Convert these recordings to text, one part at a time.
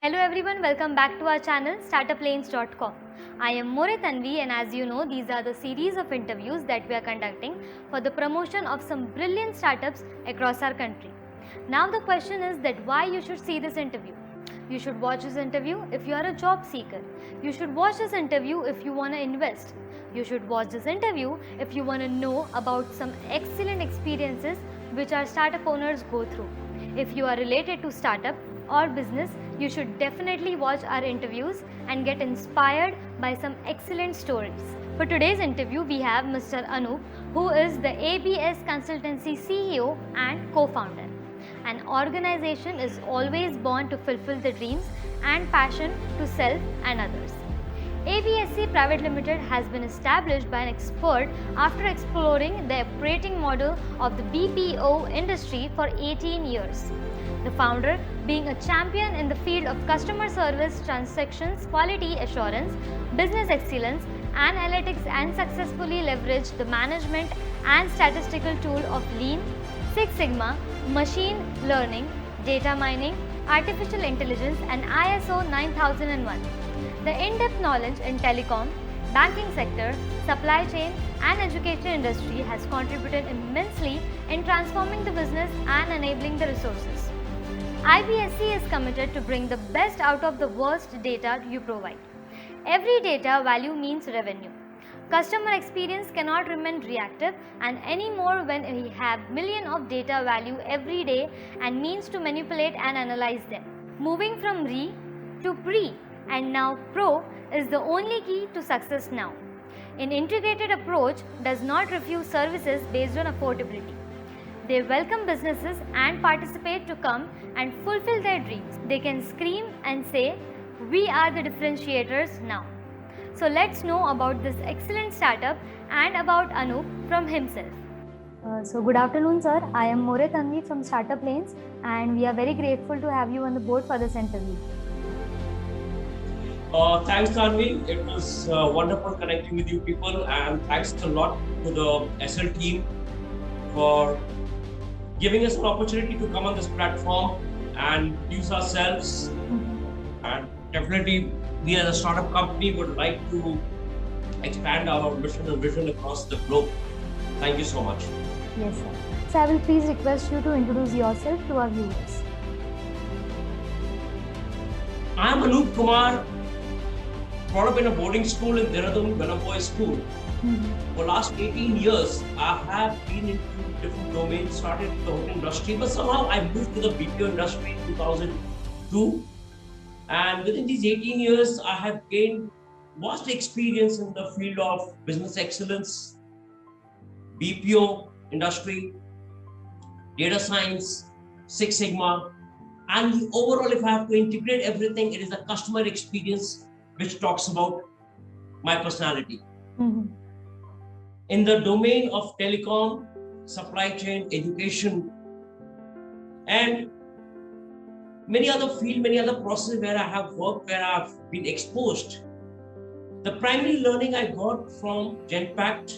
Hello everyone, welcome back to our channel startuplanes.com. I am More Tanvi, and as you know, these are the series of interviews that we are conducting for the promotion of some brilliant startups across our country. Now the question is that why you should see this interview. You should watch this interview if you are a job seeker. You should watch this interview if you want to invest. You should watch this interview if you want to know about some excellent experiences which our startup owners go through. If you are related to startup or business, you should definitely watch our interviews and get inspired by some excellent stories. For today's interview, we have Mr. Anup, who is the ABS Consultancy CEO and co-founder. An organization is always born to fulfill the dreams and passion to self and others. ABSC Private Limited has been established by an expert after exploring the operating model of the BPO industry for 18 years. The founder, being a champion in the field of customer service, transactions, quality assurance, business excellence, analytics, and successfully leveraged the management and statistical tool of Lean, Six Sigma, machine learning, data mining, artificial intelligence, and ISO 9001. The in-depth knowledge in telecom, banking sector, supply chain, and education industry has contributed immensely in transforming the business and enabling the resources. IBSC is committed to bring the best out of the worst data you provide. Every data value means revenue. Customer experience cannot remain reactive and anymore when we have millions of data value every day and means to manipulate and analyze them. Moving from re to pre and now pro is the only key to success now. An integrated approach does not refuse services based on affordability. They welcome businesses and participate to come and fulfill their dreams. They can scream and say, "We are the differentiators now." So let's know about this excellent startup and about Anup from himself. So good afternoon, sir. I am More Tanvi from Startup Lanes, and we are very grateful to have you on the board for this interview. Thanks, Tanvi. It was wonderful connecting with you people, and thanks a lot to the SL team for giving us an opportunity to come on this platform and use ourselves. And definitely, we as a startup company would like to expand our mission and vision across the globe. Thank you so much. Yes, sir. So I will please request you to introduce yourself to our viewers. I am Anup Kumar, brought up in a boarding school in Dehradun, Ganaboy School. For last 18 years, I have been into different domains, started in the hotel industry, but somehow I moved to the BPO industry in 2002. And within these 18 years, I have gained vast experience in the field of business excellence, BPO industry, data science, Six Sigma, and overall, if I have to integrate everything, it is a customer experience which talks about my personality. In the domain of telecom, supply chain, education, and many other fields, many other processes where I have worked, where I have been exposed. The primary learning I got from Genpact,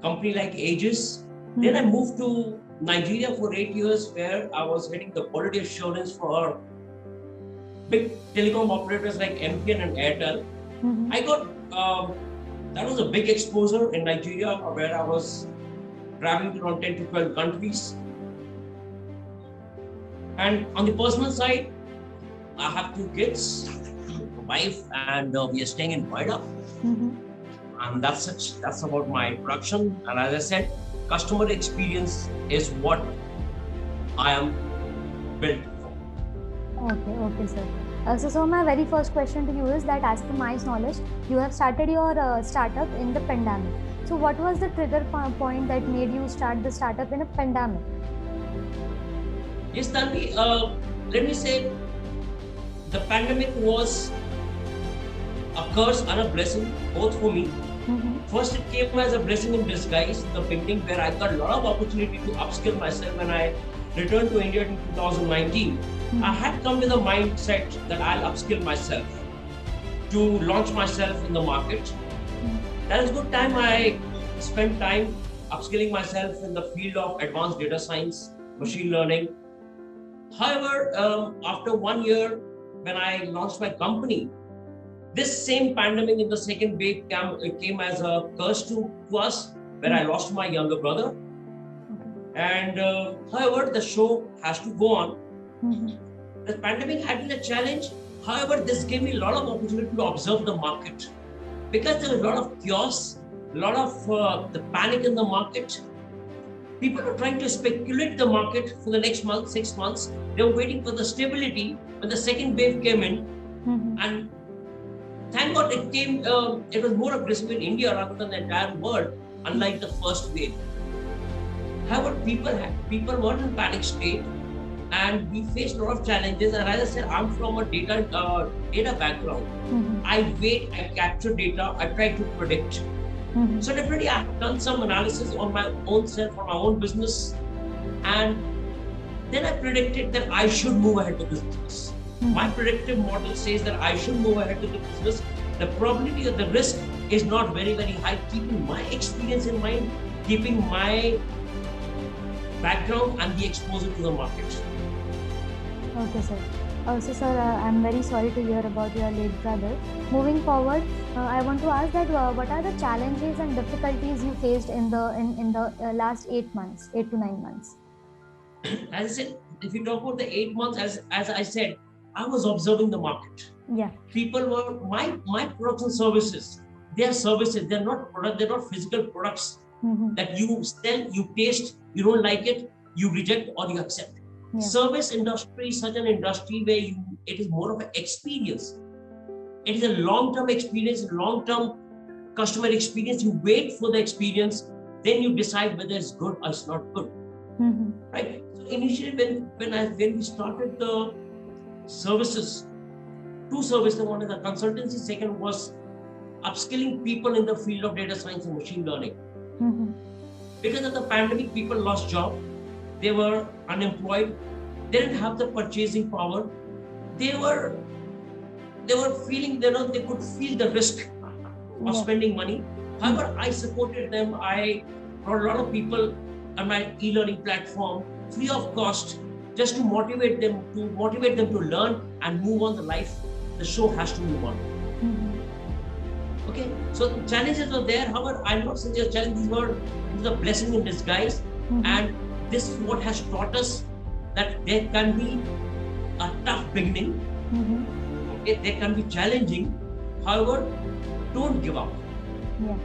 company like Aegis. Then I moved to Nigeria for 8 years, where I was heading the quality assurance for big telecom operators like MTN and Airtel. I got, that was a big exposure in Nigeria, where I was traveling to around 10 to 12 countries. And on the personal side, I have 2 kids, a wife, and we are staying in Noida. And that's it. That's about my production. And as I said, customer experience is what I am built for. Okay, sir. So my very first question to you is that, as per my knowledge, you have started your startup in the pandemic. So what was the trigger point that made you start the startup in a pandemic? Yes, Tanvi, let me say, the pandemic was a curse and a blessing, both for me. First, it came as a blessing in disguise in the beginning, where I got a lot of opportunity to upskill myself when I returned to India in 2019. I had come with a mindset that I'll upskill myself to launch myself in the market. That is good time. I spent time upskilling myself in the field of advanced data science, machine learning. However, after 1 year, when I launched my company, this same pandemic in the second wave came as a curse to us, where I lost my younger brother. And however, the show has to go on. The pandemic had been a challenge. However, this gave me a lot of opportunity to observe the market, because there was a lot of chaos, a lot of the panic in the market. People were trying to speculate the market for the next month, 6 months. They were waiting for the stability when the second wave came in. And thank God it came, it was more aggressive in India rather than the entire world, unlike the first wave. However, people were in panic state, and we faced a lot of challenges. And as I said, I'm from a data background. I wait, I capture data, I try to predict. So definitely I've done some analysis on my own self, on my own business, and then I predicted that I should move ahead with this business. My predictive model says that I should move ahead with the business. The probability of the risk is not very, very high, keeping my experience in mind, keeping my background and the exposure to the market. Okay, sir. So, sir, I'm very sorry to hear about your late brother. Moving forward, I want to ask that what are the challenges and difficulties you faced in the last 8 months, 8 to 9 months? As I said, if you talk about the 8 months, as I said, I was observing the market. Yeah. People were my products and services. They are services. They're not products. They're not physical products that you sell, you taste, you don't like it, you reject or you accept. Yeah. Service industry is such an industry where it is more of an experience. It is a long-term experience, long-term customer experience. You wait for the experience, then you decide whether it's good or it's not good. Right? So initially, when we started the services, two services, one is the consultancy, second was upskilling people in the field of data science and machine learning. Because of the pandemic, people lost job. They were unemployed. They didn't have the purchasing power. They were feeling, they could feel the risk of spending money. However, I supported them. I brought a lot of people on my e-learning platform, free of cost, just to motivate them to learn and move on the life. The show has to move on. Okay, so the challenges are there. However, I'm not saying these challenges were a blessing in disguise, and this is what has taught us that there can be a tough beginning. Okay, they can be challenging. However, don't give up. Yeah.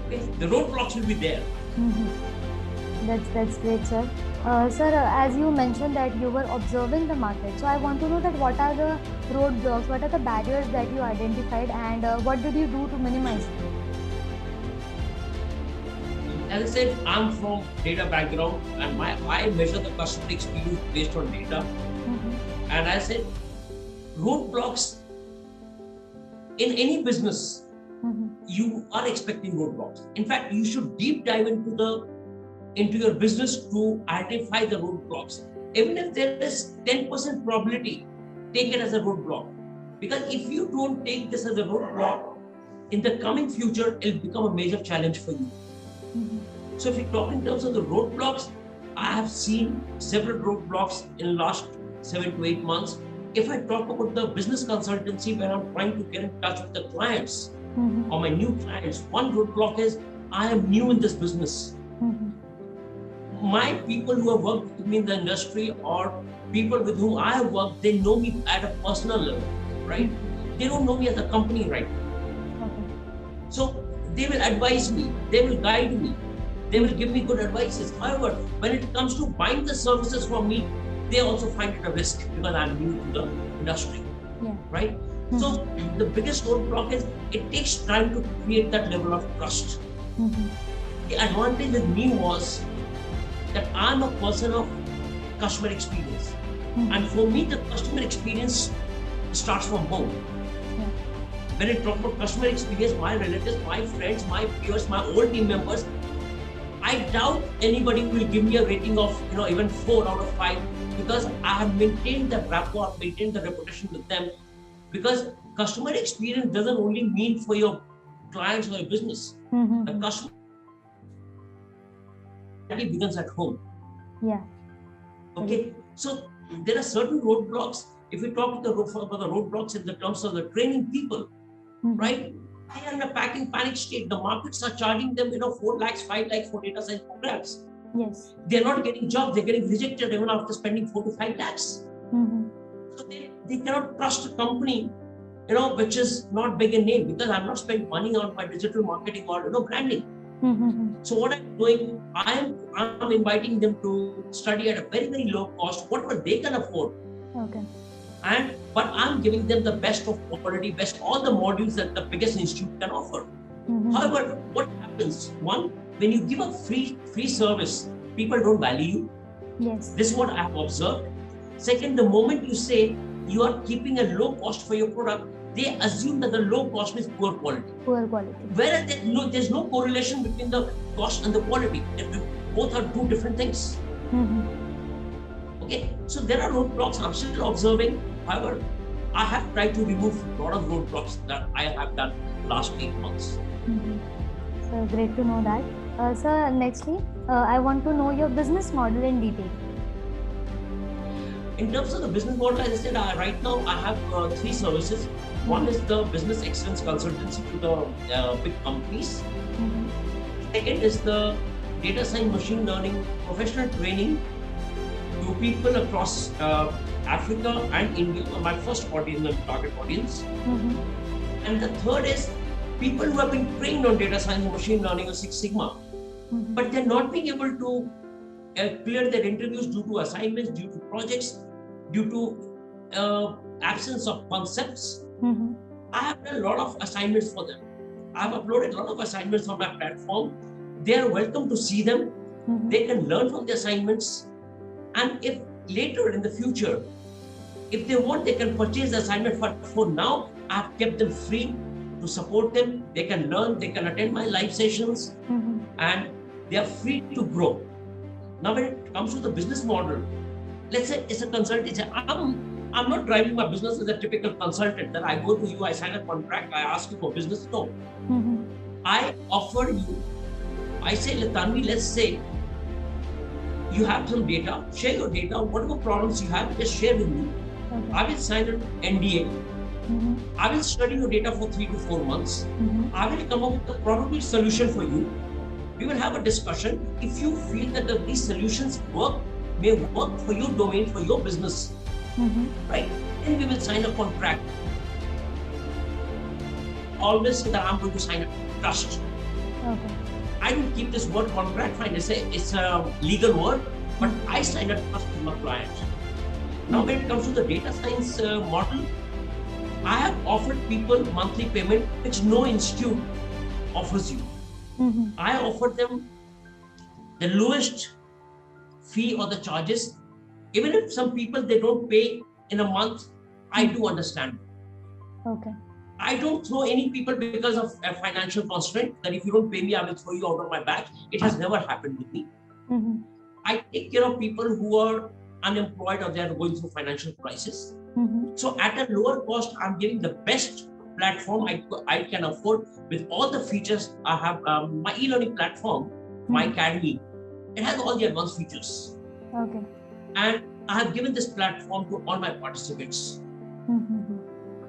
Okay, the roadblocks will be there. That's great, sir. Sir, as you mentioned that you were observing the market, so I want to know that what are the roadblocks, what are the barriers that you identified, and what did you do to minimize them? As I said, I'm from data background, and I measure the customer experience based on data. And I said, roadblocks in any business, you are expecting roadblocks. In fact, you should deep dive into your business to identify the roadblocks. Even if there is 10% probability, take it as a roadblock. Because if you don't take this as a roadblock, in the coming future, it will become a major challenge for you. So if you talk in terms of the roadblocks, I have seen several roadblocks in the last 7 to 8 months. If I talk about the business consultancy where I'm trying to get in touch with the clients or my new clients, one roadblock is I am new in this business. My people who have worked with me in the industry or people with whom I have worked, they know me at a personal level, right? They don't know me as a company right now. So they will advise me, they will guide me, they will give me good advices. However, when it comes to buying the services from me, they also find it a risk because I'm new to the industry, right? So the biggest roadblock is it takes time to create that level of trust. The advantage with me was that I'm a person of customer experience. And for me, the customer experience starts from home. When I talk about customer experience, my relatives, my friends, my peers, my old team members, I doubt anybody will give me a rating of even 4 out of 5 because I have maintained that rapport, maintained the reputation with them. Because customer experience doesn't only mean for your clients or your business. The customer begins at home. Okay, so there are certain roadblocks If we talk about the roadblocks in the terms of the training people, right? They are in a packing panic state. The markets are charging them, 4 lakhs, 5 lakhs for data science programs. Yes. They're not getting jobs. They're getting rejected even after spending 4 to 5 lakhs. So they cannot trust a company, which is not big in name, because I'm not spending money on my digital marketing or, branding. So what I'm doing, I'm inviting them to study at a very, very low cost, whatever they can afford. Okay. But I'm giving them the best of quality, all the modules that the biggest institute can offer. However, what happens? One, when you give a free service, people don't value you. Yes. This is what I have observed. Second, the moment you say you are keeping a low cost for your product, they assume that the low cost is poor quality. Poor quality. Whereas there's no correlation between the cost and the quality. Both are two different things. Okay, so there are roadblocks I'm still observing. However, I have tried to remove a lot of roadblocks that I have done last 8 months. So great to know that. Sir, nextly, I want to know your business model in detail. In terms of the business model, as I said, right now I have 3 services. One is the business excellence consultancy to the big companies. Second is the data science machine learning professional training to people across Africa and India, my first audience, target audience. And the third is people who have been trained on data science, machine learning, or Six Sigma, but they're not being able to clear their interviews due to assignments, due to projects, due to absence of concepts. I have done a lot of assignments for them. I have uploaded a lot of assignments on my platform. They are welcome to see them. They can learn from the assignments. And if later in the future, if they want, they can purchase the assignment. But for now, I've kept them free to support them. They can learn, they can attend my live sessions, and they are free to grow. Now, when it comes to the business model, let's say it's a consultant. I'm not driving my business as a typical consultant that I go to you, I sign a contract, I ask you for business. No. I offer you, I say, Tanvi, let's say you have some data, share your data, whatever problems you have, just share with me. I will sign an NDA. I will study your data for 3 to 4 months. I will come up with a probable solution for you. We will have a discussion. If you feel that these solutions may work for your domain, for your business, right? Then we will sign a contract. Always say that I'm going to sign a trust. I don't keep this word contract, fine. It's a legal word, but I sign a trust with my client. Now, when it comes to the data science model, I have offered people monthly payment, which no institute offers you. I offer them the lowest fee or the charges. Even if some people, they don't pay in a month, I do understand. Okay. I don't throw any people because of a financial constraint that if you don't pay me, I will throw you out of my bag. It has never happened with me. I take care of people who are unemployed or they are going through financial crisis. So at a lower cost, I'm giving the best platform I can afford with all the features. I have my e-learning platform, my academy. It has all the advanced features. Okay. And I have given this platform to all my participants.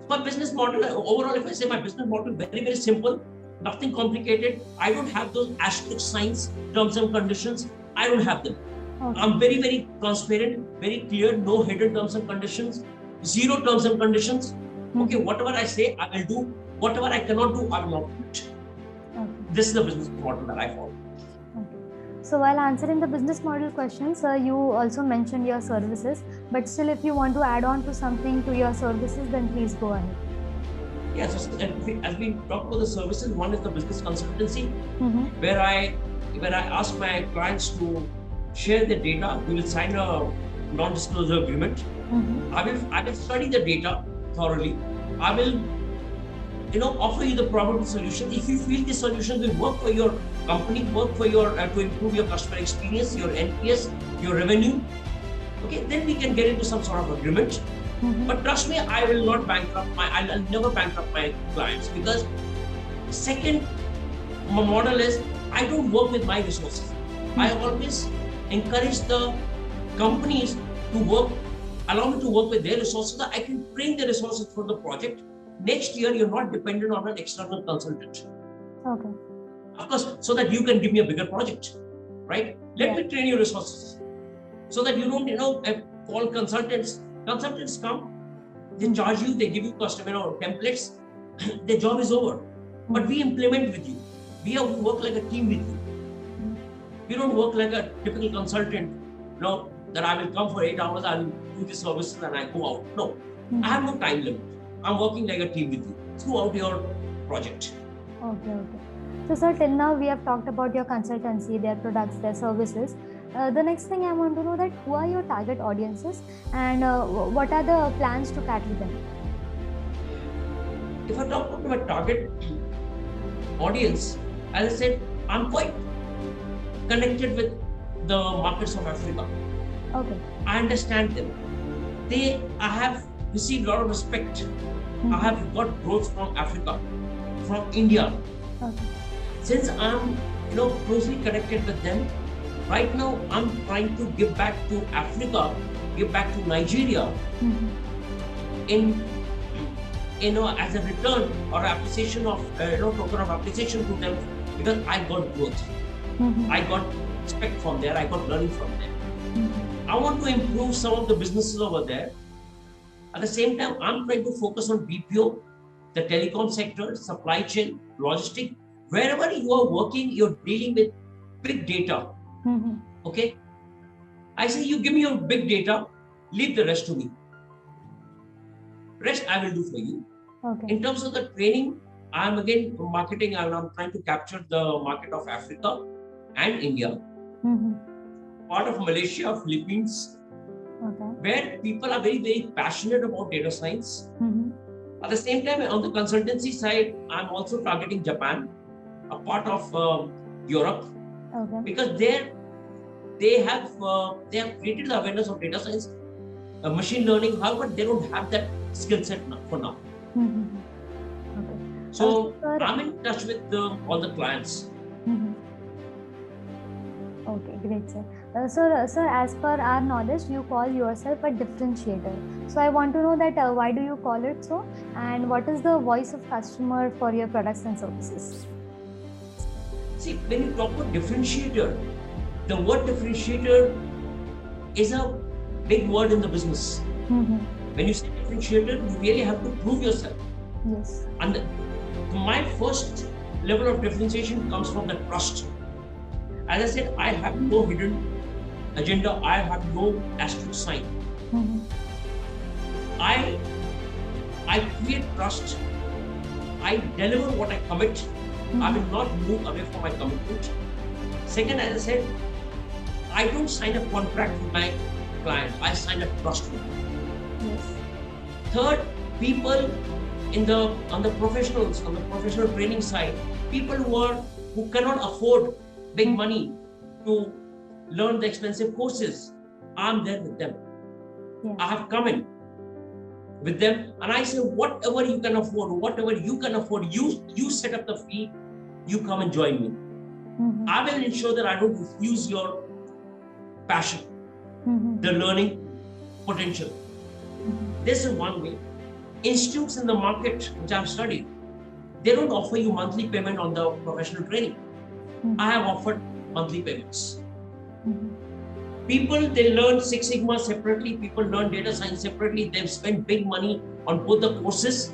My business model, overall, if I say my business model, very, very simple, nothing complicated. I don't have those asterisk signs, terms and conditions. I don't have them. I'm very, very transparent, very clear, no hidden terms and conditions, zero terms and conditions. Okay, whatever I say, I will do. Whatever I cannot do, I will not do it. This is the business model that I follow. So while answering the business model questions, you also mentioned your services, but still if you want to add on to something to your services, then please go ahead. Yes, as we talk about the services, one is the business consultancy, where I ask my clients to share their data. We will sign a non-disclosure agreement. I will study the data thoroughly. I will offer you the probable solution. If you feel the solution will work for your company, work for your to improve your customer experience, your NPS, your revenue, okay, then we can get into some sort of agreement. But trust me, I will not bankrupt I'll never bankrupt my clients, because second, my model is I don't work with my resources. I always encourage the companies to work allow me to work with their resources, so that I can train the resources for the project. Next year, you're not dependent on an external consultant. Okay. Of course, so that you can give me a bigger project, right? Let me train your resources, so that you don't, call consultants. Consultants come, they charge you, they give you templates. Their job is over. But we implement with you. We work like a team with you. We don't work like a typical consultant, that I will come for 8 hours, I will do the services and I go out. No, I have no time limit. I'm working like a team with you throughout your project. Okay. So sir, till now we have talked about your consultancy, their products, their services. The next thing I want to know that who are your target audiences and what are the plans to cater them? If I talk about my target audience, as I said, I'm quite connected with the markets of Africa. Okay. I understand them. I have received a lot of respect. I have got growth from Africa, from India. Okay. Since I'm, closely connected with them, right now I'm trying to give back to Africa, give back to Nigeria, as a return or appreciation of, token of appreciation to them, because I got growth. I got respect from there. I got learning from there. I want to improve some of the businesses over there. At the same time, I'm trying to focus on BPO, the telecom sector, supply chain, logistics. Wherever you are working, you're dealing with big data. Okay? I say, you give me your big data, leave the rest to me. Rest I will do for you. Okay. In terms of the training, I'm again marketing, and I'm trying to capture the market of Africa and India. Part of Malaysia, Philippines, where people are very, very passionate about data science. At the same time, on the consultancy side, I'm also targeting Japan, a part of Europe, because they have created the awareness of data science, machine learning. However, they don't have that skill set for now. So I'm in touch with all the clients. Okay, great, sir. Sir, as per our knowledge, you call yourself a differentiator. So I want to know that why do you call it so, and what is the voice of customer for your products and services? See, when you talk about differentiator, the word differentiator is a big word in the business. When you say differentiator, you really have to prove yourself. Yes. And my first level of differentiation comes from the trust. As I said, I have no hidden agenda. I have no asterisk sign. I create trust. I deliver what I commit. I will not move away from my commitment. Second, as I said, I don't sign a contract with my client. I sign a trust with them. Yes. Third, people on the professional training side, people who cannot afford big money to learn the expensive courses, I'm there with them. Yes. I have come in with them and I say, whatever you can afford, you set up the fee, you come and join me. I will ensure that I don't refuse your passion, the learning potential. This is one way. Institutes in the market which I've studied, they don't offer you monthly payment on the professional training. I have offered monthly payments. People, they learn Six Sigma separately, people learn data science separately, they've spent big money on both the courses,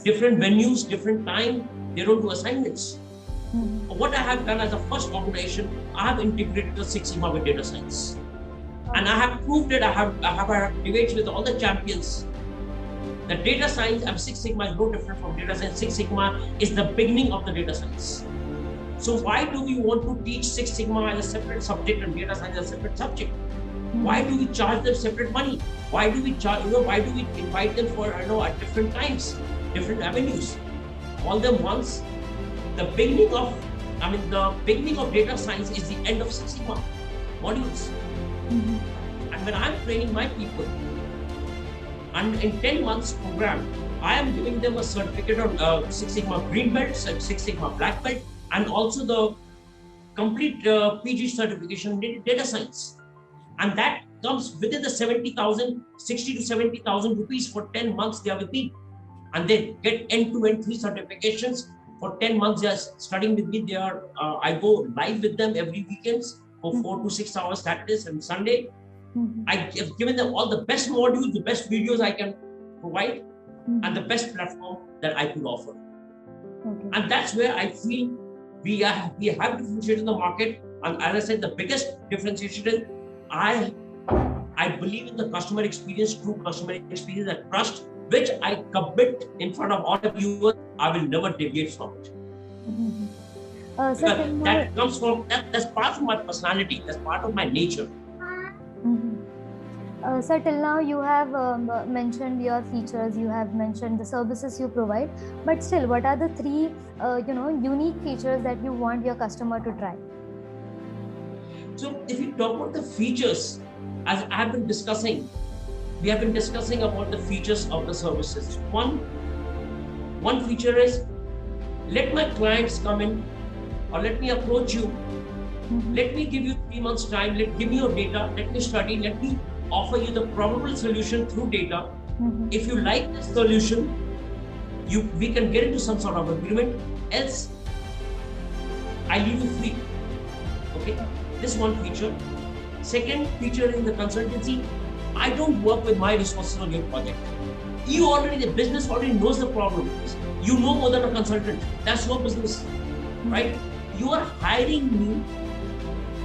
different venues, different time, they don't do assignments. What I have done as a first organization, I have integrated the Six Sigma with data science. And I have proved it, I have had debates with all the champions. The data science and Six Sigma is no different from data science. Six Sigma is the beginning of the data science. So why do we want to teach Six Sigma as a separate subject and data science as a separate subject? Why do we charge them separate money? Why do we invite them for at different times, different avenues? All them once. The beginning of data science is the end of Six Sigma modules. And when I'm training my people, and in 10 months program, I am giving them a certificate of Six Sigma Green Belt, Six Sigma Black Belt, and also the complete PG certification in data science. And that comes within the 70,000, 60 to 70,000 rupees for 10 months they are with me. And they get end-to-end 3 certifications. For 10 months they are studying with me. I go live with them every weekends for 4 to 6 hours, Saturdays and Sunday. I have given them all the best modules, the best videos I can provide, and the best platform that I could offer. And that's where I feel we have differentiated in the market. And as I said, the biggest differentiation is I believe in the customer experience, true customer experience, and trust, which I commit in front of all of you. I will never deviate from it. That comes from that's part of my personality, that's part of my nature. Sir, till now you have mentioned your features, you have mentioned the services you provide, but still, what are the 3 unique features that you want your customer to try? So if you talk about the features, as I have been discussing, we have been discussing about the features of the services. One feature is, let my clients come in, or let me approach you. Let me give you 3 months time. Give me your data. Let me study. Let me offer you the probable solution through data. If you like this solution, we can get into some sort of agreement. Else, I leave you free. Okay, this one feature. Second feature in the consultancy, I don't work with my resources on your project. The business already knows the problem. You know more than a consultant. That's your business, right? You are hiring me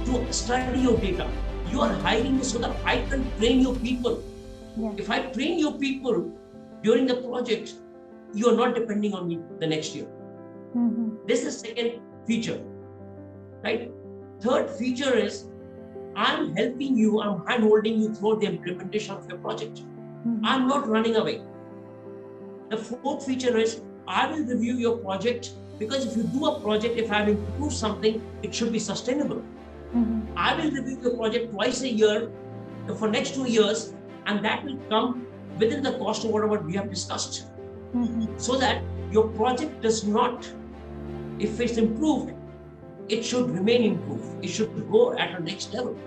to study your data. You are hiring me so that I can train your people. If I train your people during the project, you are not depending on me the next year. This is second feature, right? Third feature is, I'm helping you, I'm hand-holding you through the implementation of your project. I'm not running away. The fourth feature is, I will review your project, because if you do a project, if I have improved something, it should be sustainable. I will review your project twice a year for next 2 years, and that will come within the cost of whatever we have discussed. So that your project does not, if it's improved, it should remain improved. It should go at a next level.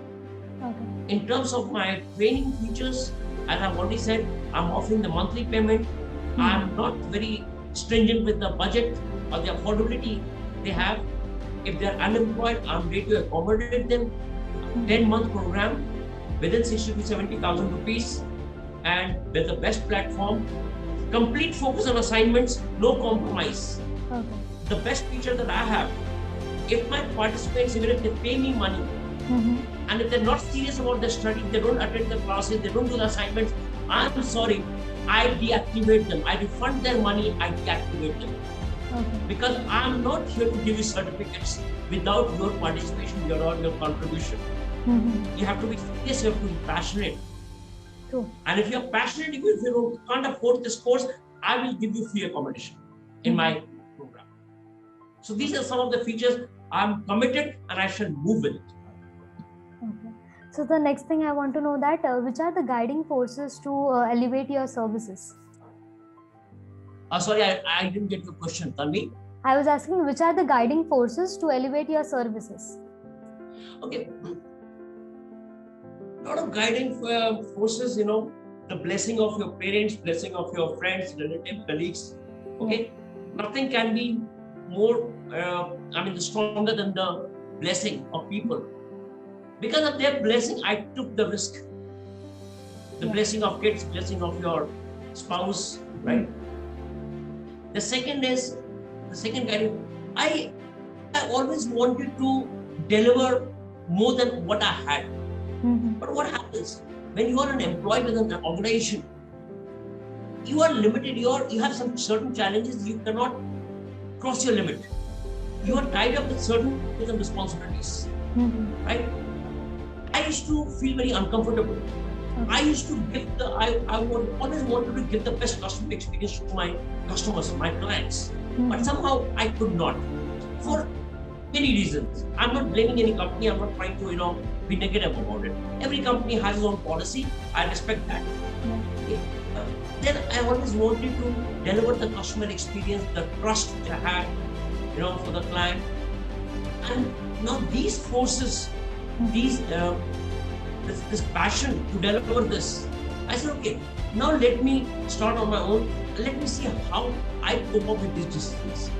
In terms of my training features, as I've already said, I'm offering the monthly payment. I'm not very stringent with the budget or the affordability they have. If they're unemployed, I'm ready to accommodate them. 10-month program within 60 to 70,000 rupees, and with the best platform. Complete focus on assignments, no compromise. The best feature that I have, if my participants, even if they pay me money, and if they're not serious about their study, they don't attend the classes, they don't do the assignments, I'm sorry, I deactivate them. I refund their money, I deactivate them. Because I'm not here to give you certificates without your participation, your contribution. You have to be serious, you have to be passionate. And if you're passionate, if you can't afford this course, I will give you free accommodation in my program. So these are some of the features. I'm committed and I shall move with it. So the next thing I want to know that which are the guiding forces to elevate your services? Sorry, I didn't get your question, Tanvi. I was asking which are the guiding forces to elevate your services? Okay. A lot of guiding forces, the blessing of your parents, blessing of your friends, relatives, colleagues. Okay. Nothing can be more, stronger than the blessing of people. Because of their blessing, I took the risk. The blessing of kids, blessing of your spouse, right? The second guiding, I always wanted to deliver more than what I had. But what happens when you are an employee with an organization? You are limited. You have some certain challenges. You cannot cross your limit. You are tied up with certain responsibilities, right? I used to feel very uncomfortable. I used to give always wanted to give the best customer experience to my customers, my clients. But somehow I could not, for many reasons. I'm not blaming any company. I'm not trying to, be negative about it. Every company has its own policy. I respect that. Then I always wanted to deliver the customer experience, the trust which I had, for the client. And now these forces, the this passion to deliver this. I said, okay, now let me start on my own. Let me see how I cope up with these decisions.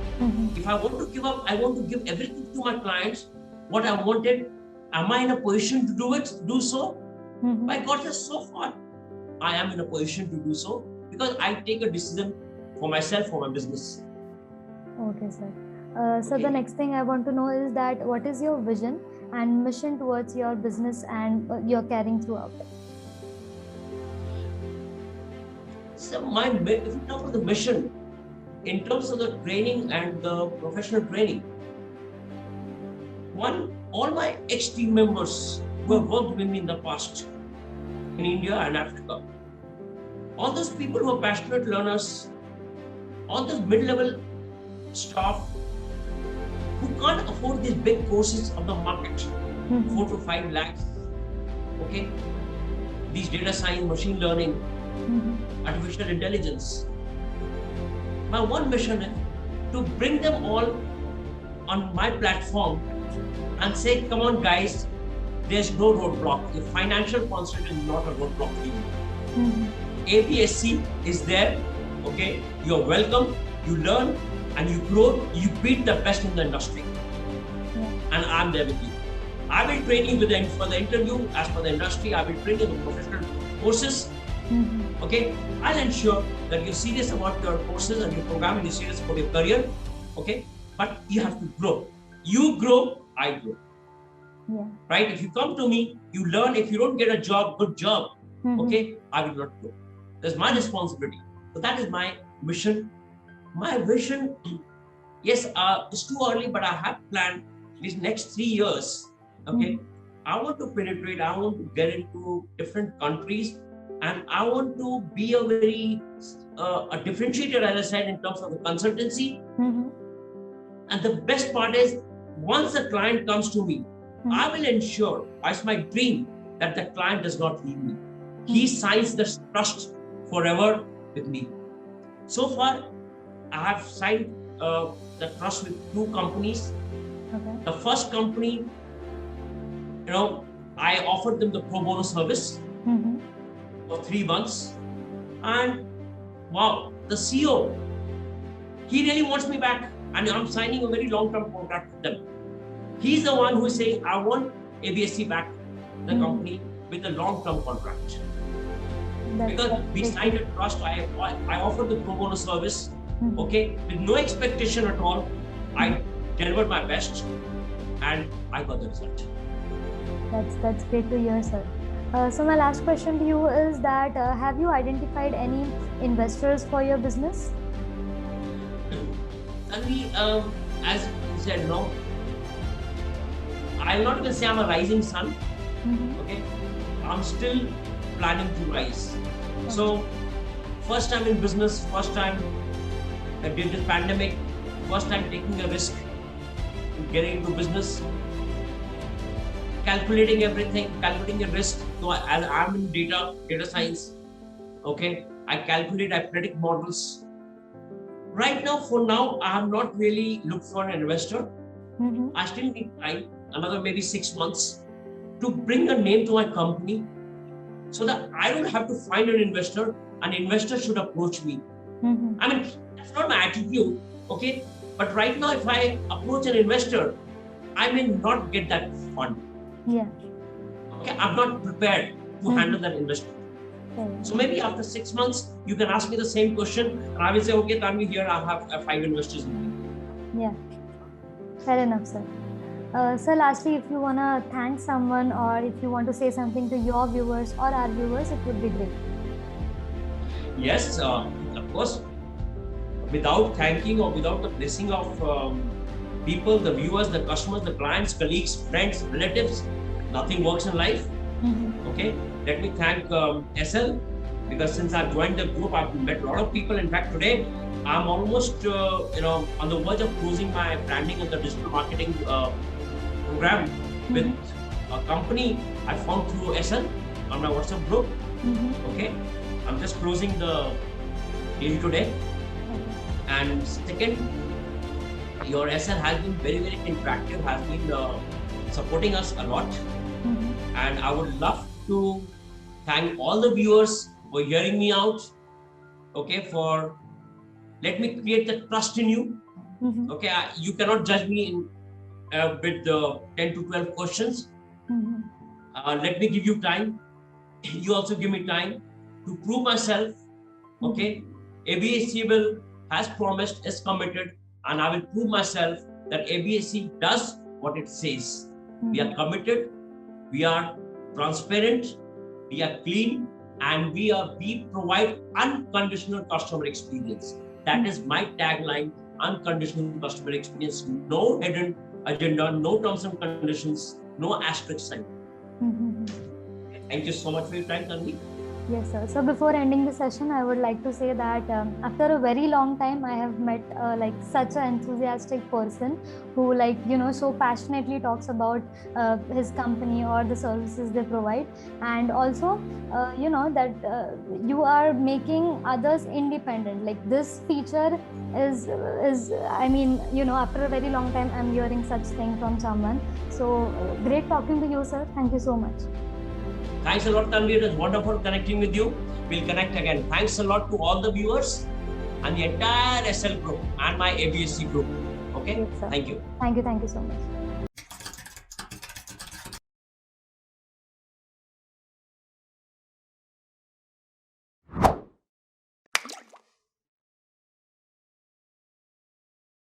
If I want to give up, I want to give everything to my clients, what I wanted. Am I in a position to do so? By God, just so far, I am in a position to do so because I take a decision for myself, for my business. Okay, sir. So the next thing I want to know is that what is your vision and mission towards your business and you're carrying throughout? So if you talk about the mission, in terms of the training and the professional training, all my ex-team members who have worked with me in the past in India and Africa, all those people who are passionate learners, all those mid-level staff who can't afford these big courses of the market, 4 to 5 lakhs, okay? These data science, machine learning, artificial intelligence. My one mission is to bring them all on my platform and say, come on guys, there's no roadblock. The financial constraint is not a roadblock for you. ABSC is there, okay? You're welcome, you learn and you grow, you beat the best in the industry. And I'm there with you. I will train you for the interview, as per the industry, I will train you with professional courses. Okay, I'll ensure that you're serious about your courses and your program and you're serious about your career. Okay, but you have to grow. You grow, I grow. Right? If you come to me, you learn. If you don't get a job, good job. Okay, I will not grow. That's my responsibility. So that is my mission. My vision, yes, it's too early, but I have planned these next 3 years. Okay, I want to penetrate. I want to get into different countries. And I want to be a very a differentiator, as I said, in terms of the consultancy. And the best part is, once the client comes to me, I will ensure, it's my dream, that the client does not leave me. He signs the trust forever with me. So far, I have signed the trust with 2 companies. The first company, I offered them the pro bono service. For 3 months, and wow, the CEO, he really wants me back, and I'm signing a very long-term contract with them. He's the one who is saying, I want ABSC back, the company, with a long-term contract. Because we signed a trust, I offered the pro bono service, okay, with no expectation at all. I delivered my best, and I got the result. That's great to hear, sir. So my last question to you is that have you identified any investors for your business? Tanvi, as you said, no. I'll not even say I'm a rising sun. Okay, I'm still planning to rise. So, first time in business, first time during this pandemic, first time taking a risk, getting into business. Calculating everything, calculating a risk. So I'm in data science. Okay, I calculate, I predict models. Right now, for now, I have not really looked for an investor. I still need time, another maybe 6 months, to bring a name to my company, so that I don't have to find an investor. An investor should approach me. I mean, that's not my attitude. Okay, but right now, if I approach an investor, I may not get that fund. Okay, I'm not prepared to handle that investment. So maybe after 6 months, you can ask me the same question, and I will say, okay, Tanvi, here I have 5 investors with me. Fair enough, sir. So lastly, if you want to thank someone or if you want to say something to your viewers or our viewers, it would be great. Yes, of course. Without thanking or without the blessing of people, the viewers, the customers, the clients, colleagues, friends, relatives, nothing works in life. Okay, let me thank SL, because since I've joined the group, I've met a lot of people. In fact, today I'm almost on the verge of closing my branding and the digital marketing program with a company I found through SL on my WhatsApp group. Okay, I'm just closing the deal today. And second, your SL has been very, very interactive, has been supporting us a lot. And I would love to thank all the viewers for hearing me out. Okay, let me create the trust in you. Okay, you cannot judge me with 10 to 12 questions. Let me give you time. You also give me time to prove myself. Okay, ABSC has promised, is committed, and I will prove myself that ABSC does what it says. We are committed, we are transparent, we are clean, and we provide unconditional customer experience. That is my tagline: unconditional customer experience. No hidden agenda, no terms and conditions, no asterisk sign. Thank you so much for your time, Tanvi. Yes, sir. So before ending the session, I would like to say that after a very long time, I have met like such an enthusiastic person who, like, you know, so passionately talks about his company or the services they provide, and also, you know, that you are making others independent. Like this feature is I mean, you know, after a very long time, I'm hearing such thing from someone. So great talking to you, sir. Thank you so much. Thanks a lot, Tanvi. It was wonderful connecting with you. We'll connect again. Thanks a lot to all the viewers and the entire SL group and my ABSC group. Okay? Yes, sir. Thank you. Thank you so much.